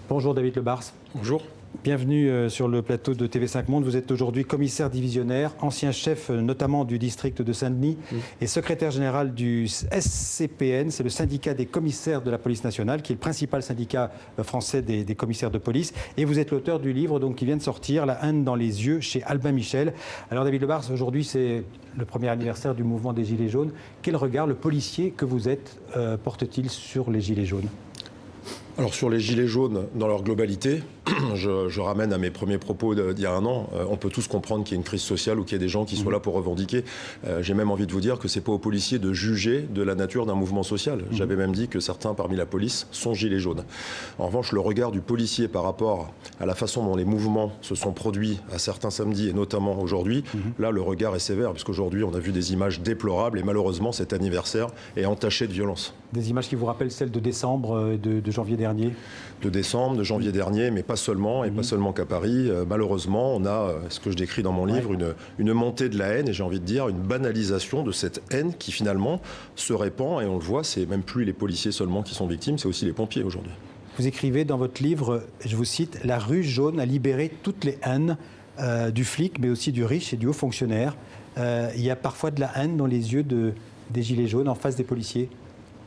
Bonjour David Lebars. Bonjour. Bienvenue sur le plateau de TV5 Monde. Vous êtes aujourd'hui commissaire divisionnaire, ancien chef notamment du district de Saint-Denis et secrétaire général du SCPN, c'est le syndicat des commissaires de la police nationale, qui est le principal syndicat français des commissaires de police. Et vous êtes l'auteur du livre donc, qui vient de sortir, La haine dans les yeux, chez Albin Michel. Alors David Lebars, aujourd'hui c'est le premier anniversaire du mouvement des Gilets jaunes. Quel regard le policier que vous êtes porte-t-il sur les Gilets jaunes ? Alors sur les gilets jaunes dans leur globalité, je ramène à mes premiers propos d'il y a un an. On peut tous comprendre qu'il y a une crise sociale ou qu'il y a des gens qui soient là pour revendiquer. J'ai même envie de vous dire que c'est pas aux policiers de juger de la nature d'un mouvement social. J'avais même dit que certains parmi la police sont gilets jaunes. En revanche, le regard du policier par rapport à la façon dont les mouvements se sont produits à certains samedis et notamment aujourd'hui, là le regard est sévère puisqu'aujourd'hui on a vu des images déplorables et malheureusement cet anniversaire est entaché de violence. Des images qui vous rappellent celles de décembre et de janvier dernier ? De décembre, de janvier dernier, mais pas seulement, et pas seulement qu'à Paris. Malheureusement, on a, ce que je décris dans mon livre, une montée de la haine, et j'ai envie de dire une banalisation de cette haine qui finalement se répand, et on le voit, c'est même plus les policiers seulement qui sont victimes, c'est aussi les pompiers aujourd'hui. Vous écrivez dans votre livre, je vous cite, « La rue jaune a libéré toutes les haines du flic, mais aussi du riche et du haut fonctionnaire. Il y a parfois de la haine dans les yeux des gilets jaunes en face des policiers.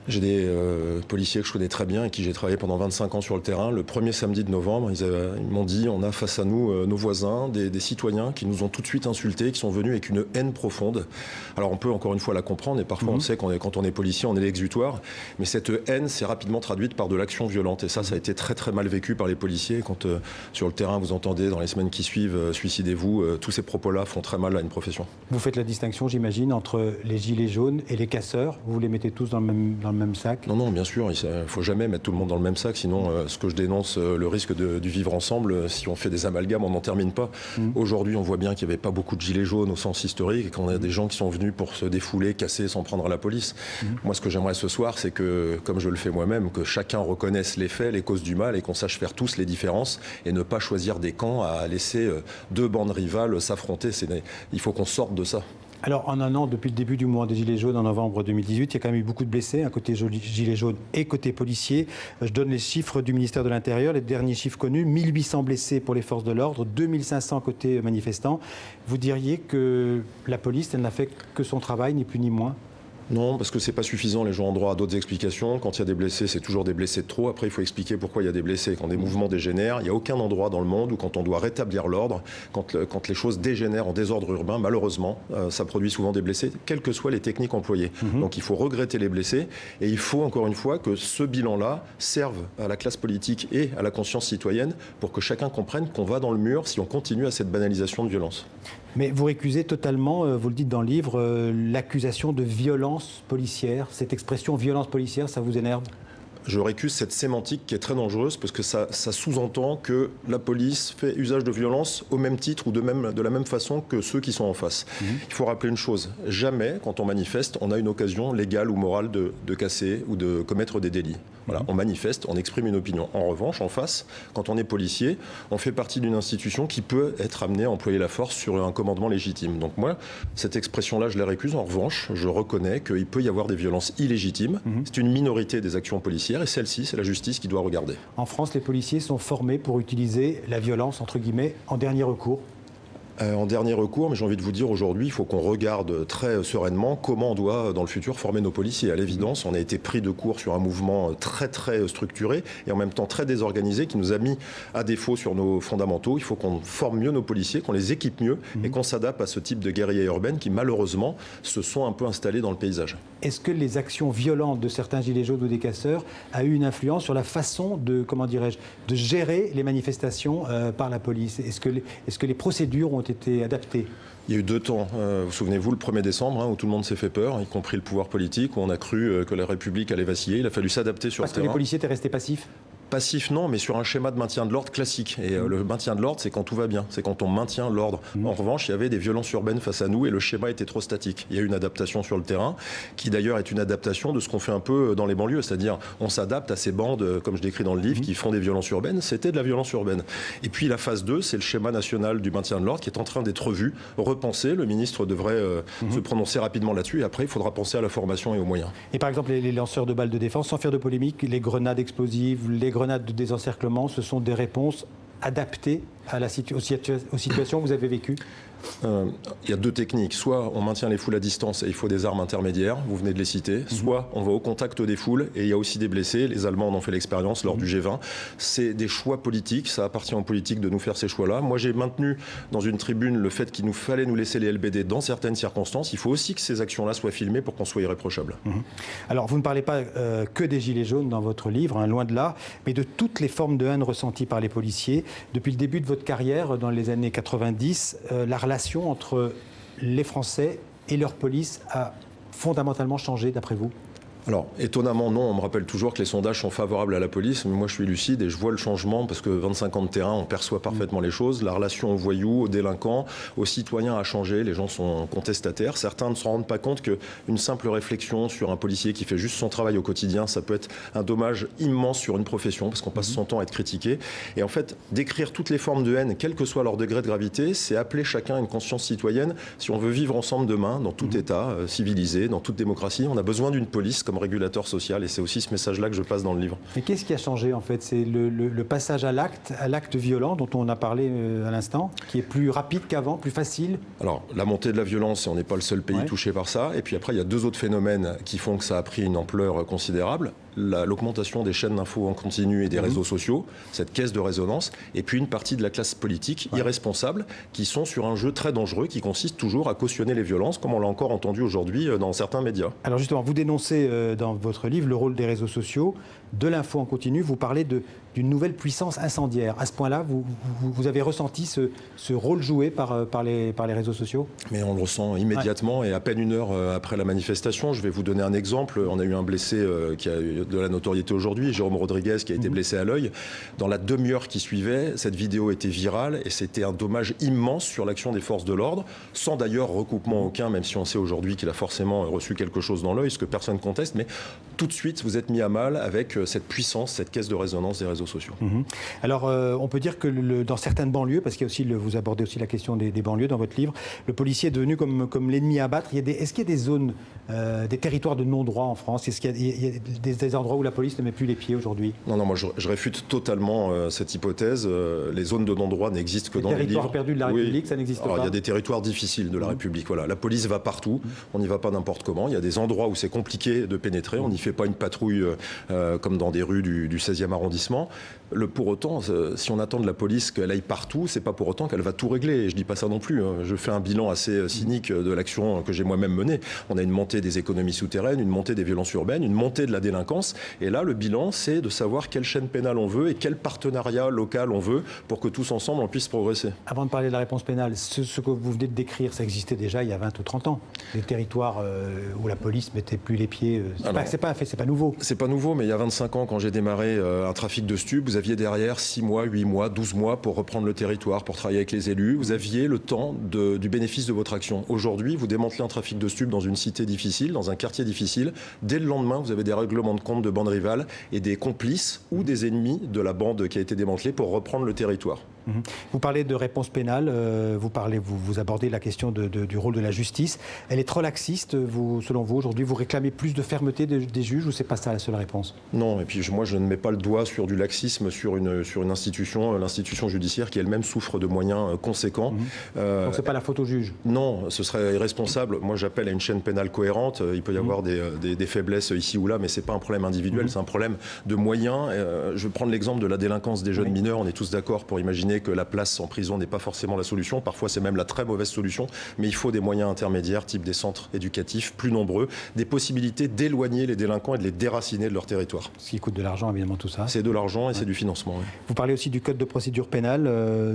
J'ai des policiers que je connais très bien et qui j'ai travaillé pendant 25 ans sur le terrain. Le premier samedi de novembre, ils m'ont dit, on a face à nous nos voisins, des citoyens qui nous ont tout de suite insultés, qui sont venus avec une haine profonde. Alors on peut encore une fois la comprendre et parfois on sait quand on est policier, on est l'exutoire. Mais cette haine s'est rapidement traduite par de l'action violente. Et ça a été très très mal vécu par les policiers. Quand sur le terrain vous entendez dans les semaines qui suivent, suicidez-vous, tous ces propos-là font très mal à une profession. Vous faites la distinction, j'imagine, entre les gilets jaunes et les casseurs. Vous les mettez tous dans le même sac? Non, bien sûr, il ne faut jamais mettre tout le monde dans le même sac, sinon ce que je dénonce, le risque du vivre ensemble, si on fait des amalgames, on n'en termine pas. Aujourd'hui, on voit bien qu'il n'y avait pas beaucoup de gilets jaunes au sens historique et qu'on a des gens qui sont venus pour se défouler, casser, s'en prendre à la police. Moi, ce que j'aimerais ce soir, c'est que, comme je le fais moi-même, que chacun reconnaisse les faits, les causes du mal et qu'on sache faire tous les différences et ne pas choisir des camps à laisser deux bandes rivales s'affronter. Il faut qu'on sorte de ça. Alors, en un an, depuis le début du mois des Gilets jaunes, en novembre 2018, il y a quand même eu beaucoup de blessés, un côté Gilets jaunes et côté policiers. Je donne les chiffres du ministère de l'Intérieur, les derniers chiffres connus, 1800 blessés pour les forces de l'ordre, 2500 côté manifestants. Vous diriez que la police, elle n'a fait que son travail, ni plus ni moins ? Non, parce que c'est pas suffisant, les gens ont droit à d'autres explications. Quand il y a des blessés, c'est toujours des blessés de trop. Après, il faut expliquer pourquoi il y a des blessés. Quand des mouvements dégénèrent, il n'y a aucun endroit dans le monde où quand on doit rétablir l'ordre, quand les choses dégénèrent en désordre urbain, malheureusement, ça produit souvent des blessés, quelles que soient les techniques employées. Donc il faut regretter les blessés et il faut encore une fois que ce bilan-là serve à la classe politique et à la conscience citoyenne pour que chacun comprenne qu'on va dans le mur si on continue à cette banalisation de violence. Mais vous récusez totalement, vous le dites dans le livre, l'accusation de violence policière. Cette expression violence policière, ça vous énerve ? Je récuse cette sémantique qui est très dangereuse parce que ça sous-entend que la police fait usage de violence au même titre ou de la même façon que ceux qui sont en face. Il faut rappeler une chose, jamais quand on manifeste, on a une occasion légale ou morale de casser ou de commettre des délits. Voilà, on manifeste, on exprime une opinion. En revanche, en face, quand on est policier, on fait partie d'une institution qui peut être amenée à employer la force sur un commandement légitime. Donc moi, cette expression-là, je la récuse. En revanche, je reconnais qu'il peut y avoir des violences illégitimes. C'est une minorité des actions policières. Et celle-ci, c'est la justice qui doit regarder. En France, les policiers sont formés pour utiliser la violence, entre guillemets, en dernier recours. En dernier recours, mais j'ai envie de vous dire aujourd'hui, il faut qu'on regarde très sereinement comment on doit, dans le futur, former nos policiers. À l'évidence, on a été pris de court sur un mouvement très structuré et en même temps très désorganisé qui nous a mis à défaut sur nos fondamentaux. Il faut qu'on forme mieux nos policiers, qu'on les équipe mieux et qu'on s'adapte à ce type de guérilla urbaine qui, malheureusement, se sont un peu installés dans le paysage. Est-ce que les actions violentes de certains gilets jaunes ou des casseurs a eu une influence sur la façon de, de gérer les manifestations par la police ? Est-ce que les procédures ont été adaptées ? Il y a eu deux temps. Vous souvenez-vous, le 1er décembre, où tout le monde s'est fait peur, y compris le pouvoir politique, où on a cru que la République allait vaciller. Il a fallu s'adapter sur le terrain. Parce que les policiers étaient restés passifs ? Passif, non, mais sur un schéma de maintien de l'ordre classique. Et le maintien de l'ordre, c'est quand tout va bien, c'est quand on maintient l'ordre. En revanche, il y avait des violences urbaines face à nous et le schéma était trop statique. Il y a eu une adaptation sur le terrain, qui d'ailleurs est une adaptation de ce qu'on fait un peu dans les banlieues, c'est-à-dire on s'adapte à ces bandes, comme je décris dans le livre, qui font des violences urbaines. C'était de la violence urbaine. Et puis la phase 2, c'est le schéma national du maintien de l'ordre qui est en train d'être revu, repensé. Le ministre devrait se prononcer rapidement là-dessus et après, il faudra penser à la formation et aux moyens. Et par exemple, les lanceurs de balles de défense, sans faire de polémique, les grenades explosives, les grenades de désencerclement, ce sont des réponses adaptées à aux situations que vous avez vécues? Il y a deux techniques. Soit on maintient les foules à distance et il faut des armes intermédiaires, vous venez de les citer. Soit on va au contact des foules et il y a aussi des blessés. Les Allemands en ont fait l'expérience lors du G20. C'est des choix politiques. Ça appartient aux politiques de nous faire ces choix-là. Moi, j'ai maintenu dans une tribune le fait qu'il nous fallait nous laisser les LBD dans certaines circonstances. Il faut aussi que ces actions-là soient filmées pour qu'on soit irréprochable. Alors, vous ne parlez pas que des Gilets jaunes dans votre livre, hein, loin de là, mais de toutes les formes de haine ressenties par les policiers. Depuis le début de votre carrière, dans les années 90, la relation entre les Français et leur police a fondamentalement changé, d'après vous? Alors, étonnamment, non. On me rappelle toujours que les sondages sont favorables à la police. Mais moi, je suis lucide et je vois le changement parce que 25 ans de terrain, on perçoit parfaitement les choses. La relation aux voyous, aux délinquants, aux citoyens a changé. Les gens sont contestataires. Certains ne se rendent pas compte qu'une simple réflexion sur un policier qui fait juste son travail au quotidien, ça peut être un dommage immense sur une profession parce qu'on passe son temps à être critiqué. Et en fait, décrire toutes les formes de haine, quel que soit leur degré de gravité, c'est appeler chacun à une conscience citoyenne. Si on veut vivre ensemble demain, dans tout État civilisé, dans toute démocratie, on a besoin d'une police comme régulateur social, et c'est aussi ce message-là que je passe dans le livre. Mais qu'est-ce qui a changé en fait? C'est le passage à l'acte violent dont on a parlé à l'instant, qui est plus rapide qu'avant, plus facile? Alors, la montée de la violence, et on n'est pas le seul pays touché par ça, et puis après, il y a deux autres phénomènes qui font que ça a pris une ampleur considérable. L'augmentation des chaînes d'infos en continu et des réseaux sociaux, cette caisse de résonance, et puis une partie de la classe politique irresponsable qui sont sur un jeu très dangereux qui consiste toujours à cautionner les violences, comme on l'a encore entendu aujourd'hui dans certains médias. Alors justement, vous dénoncez dans votre livre le rôle des réseaux sociaux, de l'info en continu, vous parlez d'une nouvelle puissance incendiaire. À ce point-là, vous avez ressenti ce rôle joué par les réseaux sociaux? Mais on le ressent immédiatement et à peine une heure après la manifestation. Je vais vous donner un exemple. On a eu un blessé qui a eu de la notoriété aujourd'hui, Jérôme Rodriguez, qui a été blessé à l'œil. Dans la demi-heure qui suivait, cette vidéo était virale et c'était un dommage immense sur l'action des forces de l'ordre, sans d'ailleurs recoupement aucun, même si on sait aujourd'hui qu'il a forcément reçu quelque chose dans l'œil, ce que personne conteste. Mais tout de suite, vous êtes mis à mal avec cette puissance, cette caisse de résonance des réseaux sociaux. Alors, on peut dire que dans certaines banlieues, parce qu'il y a aussi vous abordez aussi la question des banlieues dans votre livre, le policier est devenu comme l'ennemi à abattre. Est-ce qu'il y a des zones, des territoires de non-droit en France? Est-ce qu'il y a des endroits où la police ne met plus les pieds aujourd'hui? Non, moi je réfute totalement cette hypothèse. Les zones de non-droit n'existent que dans les livres. Les territoires perdus de la République, ça n'existe pas? Il y a des territoires difficiles de la République. Voilà. La police va partout, on n'y va pas n'importe comment. Il y a des endroits où c'est compliqué de pénétrer, on n'y fait pas une patrouille comme dans des rues du 16e arrondissement. Pour autant, si on attend de la police qu'elle aille partout, c'est pas pour autant qu'elle va tout régler. Et je dis pas ça non plus. Je fais un bilan assez cynique de l'action que j'ai moi-même menée. On a une montée des économies souterraines, une montée des violences urbaines, une montée de la délinquance. Et là, le bilan, c'est de savoir quelle chaîne pénale on veut et quel partenariat local on veut pour que tous ensemble, on puisse progresser. Avant de parler de la réponse pénale, ce que vous venez de décrire, ça existait déjà il y a 20 ou 30 ans. Des territoires où la police ne mettait plus les pieds. C'est pas un fait, c'est pas nouveau. C'est pas nouveau, mais il y a 25 ans, quand j'ai démarré un trafic de stupes, vous aviez derrière 6 mois, 8 mois, 12 mois pour reprendre le territoire, pour travailler avec les élus. Vous aviez le temps du bénéfice de votre action. Aujourd'hui, vous démantelez un trafic de stupes dans une cité difficile, dans un quartier difficile. Dès le lendemain, vous avez des règlements de compte de bandes rivales et des complices ou des ennemis de la bande qui a été démantelée pour reprendre le territoire. Vous parlez de réponse pénale, vous abordez la question du rôle de la justice. Elle est trop laxiste, selon vous, aujourd'hui? Vous réclamez plus de fermeté des juges ou c'est pas ça la seule réponse? Non, et puis moi je ne mets pas le doigt sur du laxisme, sur une institution, l'institution judiciaire qui elle-même souffre de moyens conséquents. Donc c'est pas la faute au juge? Non, ce serait irresponsable. Moi j'appelle à une chaîne pénale cohérente. Il peut y avoir des faiblesses ici ou là, mais c'est pas un problème individuel, c'est un problème de moyens. Je vais prendre l'exemple de la délinquance des jeunes mineurs. On est tous d'accord pour imaginer que la place en prison n'est pas forcément la solution. Parfois, c'est même la très mauvaise solution. Mais il faut des moyens intermédiaires, type des centres éducatifs plus nombreux, des possibilités d'éloigner les délinquants et de les déraciner de leur territoire. Ce qui coûte de l'argent, évidemment, tout ça. C'est de l'argent et c'est du financement. Oui. Vous parlez aussi du code de procédure pénale.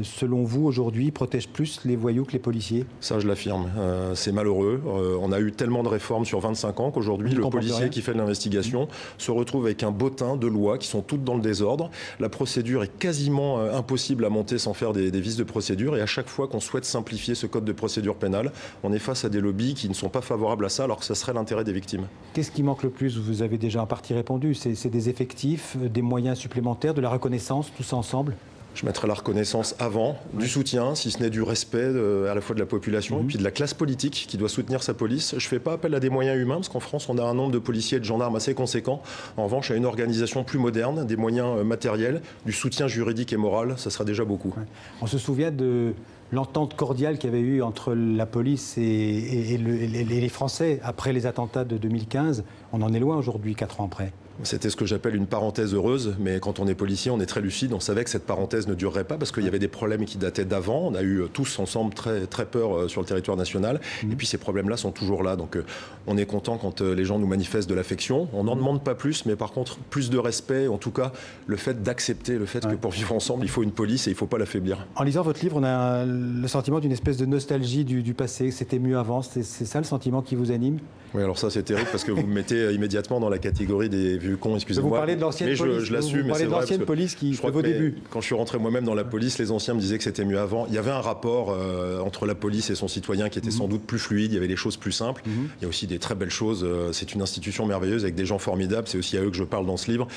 Selon vous, aujourd'hui, protège plus les voyous que les policiers? Ça, je l'affirme. C'est malheureux. On a eu tellement de réformes sur 25 ans qu'aujourd'hui, le policier qui fait de l'investigation se retrouve avec un bottin de lois qui sont toutes dans le désordre. La procédure est quasiment impossible à monter sans faire des vices de procédure. Et à chaque fois qu'on souhaite simplifier ce code de procédure pénale, on est face à des lobbies qui ne sont pas favorables à ça, alors que ça serait l'intérêt des victimes. Qu'est-ce qui manque le plus? Vous avez déjà en partie répondu. C'est des effectifs, des moyens supplémentaires, de la reconnaissance, tout ça ensemble? Je mettrais la reconnaissance avant, du soutien, si ce n'est du respect à la fois de la population et puis de la classe politique qui doit soutenir sa police. Je ne fais pas appel à des moyens humains parce qu'en France, on a un nombre de policiers et de gendarmes assez conséquent. En revanche, à une organisation plus moderne, des moyens matériels, du soutien juridique et moral, ça sera déjà beaucoup. Ouais. On se souvient de l'entente cordiale qu'il y avait eu entre la police et les Français après les attentats de 2015. On en est loin aujourd'hui, 4 ans après. C'était ce que j'appelle une parenthèse heureuse, mais quand on est policier, on est très lucide. On savait que cette parenthèse ne durerait pas parce qu'il y avait des problèmes qui dataient d'avant. On a eu tous ensemble très peur sur le territoire national. Et puis ces problèmes-là sont toujours là. Donc on est content quand les gens nous manifestent de l'affection. On n'en demande pas plus, mais par contre, plus de respect. En tout cas, le fait d'accepter le fait que pour vivre ensemble, il faut une police et il ne faut pas l'affaiblir. En lisant votre livre, on a le sentiment d'une espèce de nostalgie du passé. C'était mieux avant. C'est ça le sentiment qui vous anime? Oui, alors ça c'est terrible parce que vous me mettez immédiatement dans la catégorie des vieux cons, excusez-moi. Vous parlez de l'ancienne police. Je l'assume, mais c'est vrai. Vous parlez de l'ancienne police qui fait vos débuts. Quand je suis rentré moi-même dans la police, les anciens me disaient que c'était mieux avant. Il y avait un rapport entre la police et son citoyen qui était sans doute plus fluide, il y avait des choses plus simples. Il y a aussi des très belles choses. C'est une institution merveilleuse avec des gens formidables, c'est aussi à eux que je parle dans ce livre.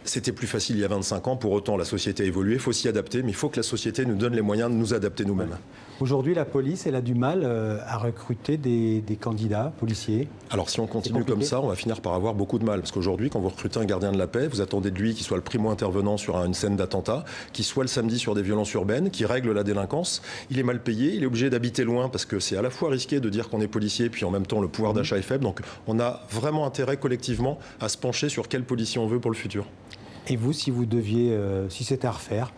C'était plus facile il y a 25 ans, pour autant la société a évolué, il faut s'y adapter, mais il faut que la société nous donne les moyens de nous adapter nous-mêmes. Aujourd'hui, la police, elle a du mal à recruter des candidats policiers. Alors si on continue comme ça, on va finir par avoir beaucoup de mal. Parce qu'aujourd'hui, quand vous recrutez un gardien de la paix, vous attendez de lui qu'il soit le primo-intervenant sur une scène d'attentat, qu'il soit le samedi sur des violences urbaines, qu'il règle la délinquance. Il est mal payé, il est obligé d'habiter loin parce que c'est à la fois risqué de dire qu'on est policier, puis en même temps le pouvoir d'achat est faible. Donc on a vraiment intérêt collectivement à se pencher sur quel policier on veut pour le futur. Et vous, si vous deviez, si c'était à refaire?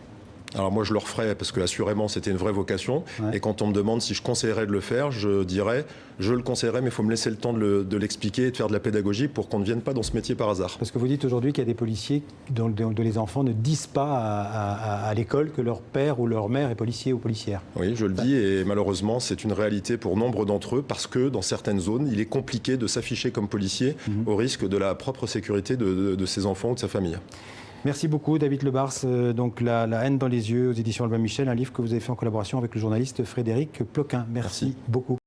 Alors moi je le referais parce que assurément c'était une vraie vocation et quand on me demande si je conseillerais de le faire, je dirais je le conseillerais mais il faut me laisser le temps de l'expliquer et de faire de la pédagogie pour qu'on ne vienne pas dans ce métier par hasard. Parce que vous dites aujourd'hui qu'il y a des policiers dont les enfants ne disent pas à l'école que leur père ou leur mère est policier ou policière. Oui, je le dis et malheureusement c'est une réalité pour nombre d'entre eux parce que dans certaines zones il est compliqué de s'afficher comme policier au risque de la propre sécurité de ses enfants ou de sa famille. Merci beaucoup David Lebars, donc la haine dans les yeux aux éditions Albin Michel, un livre que vous avez fait en collaboration avec le journaliste Frédéric Ploquin. Merci beaucoup.